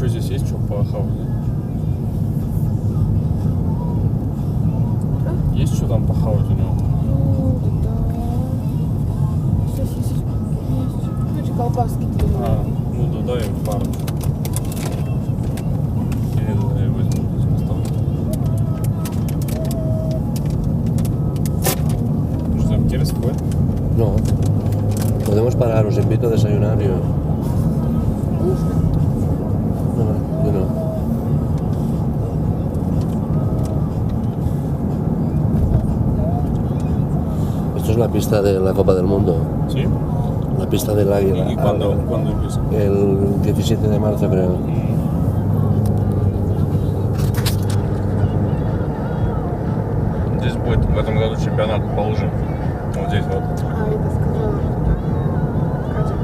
что здесь есть, что похавать? Есть что там похавать у него? Ну, да. Сосисочки есть. Короче, колбаски. Ну да, дай им парочку. Я возьму, здесь оставлю. ¿Quieres comer? No. Podemos parar, os invito a desayunar yo. No, yo no. Esto es la pista de la Copa del Mundo. ¿Sí? La pista del Águila. ¿Y cuándo empieza? El 17 de marzo, creo. Здесь будет в этом году чемпионат по лыжам. Вот здесь вот. Это сказала Катя.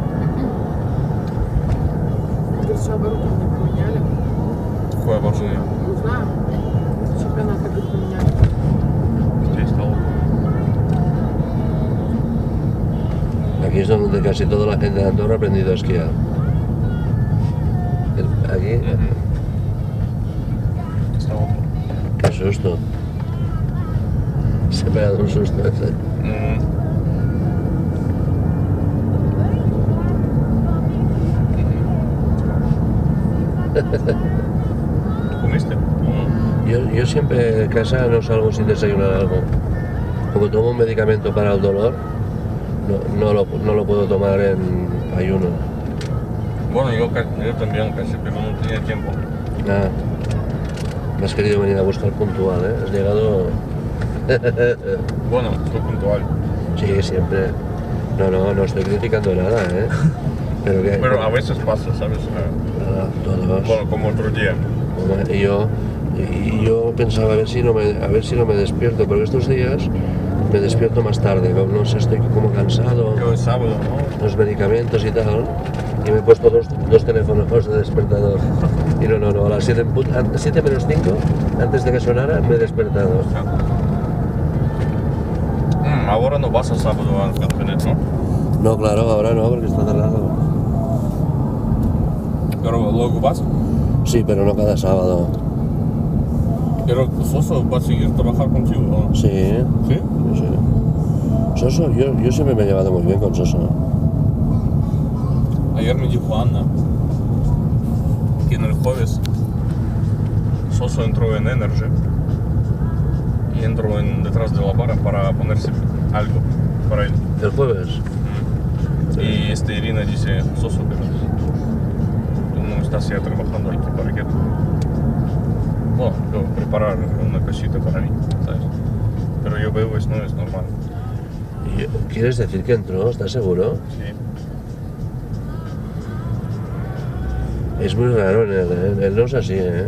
Говорит, что оборудование поменяли. Какое оборудование? Не знаю. Чемпионат как поменяли. Здесь стало. Aquí es donde casi toda la gente de Andorra ha aprendido a esquiar. Aquí. Está otro. Qué susto. Se me ha dado un susto ese. ¿Tú comiste? Yo siempre en casa no salgo sin desayunar algo. Como tomo un medicamento para el dolor, no lo puedo tomar en ayuno. Bueno, yo también casi, pero no tenía tiempo. Ah, me has querido venir a buscar puntual, ¿eh? Has llegado... Bueno, soy puntual. Sí, siempre. No estoy criticando nada, ¿eh? Pero a veces pasa, ¿sabes? Todos. Bueno, como otro día. Y yo pensaba a ver si no me despierto, porque estos días me despierto más tarde, no sé, estoy como cansado, Yo el sábado, ¿no? los medicamentos y tal, y me he puesto dos teléfonos de despertador. Y no, a las 7 menos 5, antes de que sonara, me he despertado. Ahora no vas a sábado a Cantonet, ¿no? No, claro, ahora no, porque está cerrado. Pero luego vas. Sí, pero no cada sábado. Pero Soso va a seguir trabajar contigo, ¿no? Sí. ¿Sí? Sí. Soso, yo siempre me he llevado muy bien con Soso. Ayer me dijo Ana que en el jueves Soso entró en Energy y entró detrás de la barra para ponerse algo para él. ¿El jueves? Y Irina dice, Soso, pero tú no estás ya trabajando aquí para qué. Bueno, yo preparar una cosita para mí, ¿sabes? Pero yo veo eso no es normal. ¿Quieres decir que entró? ¿Estás seguro? Sí. Es muy raro en él no es así, ¿eh?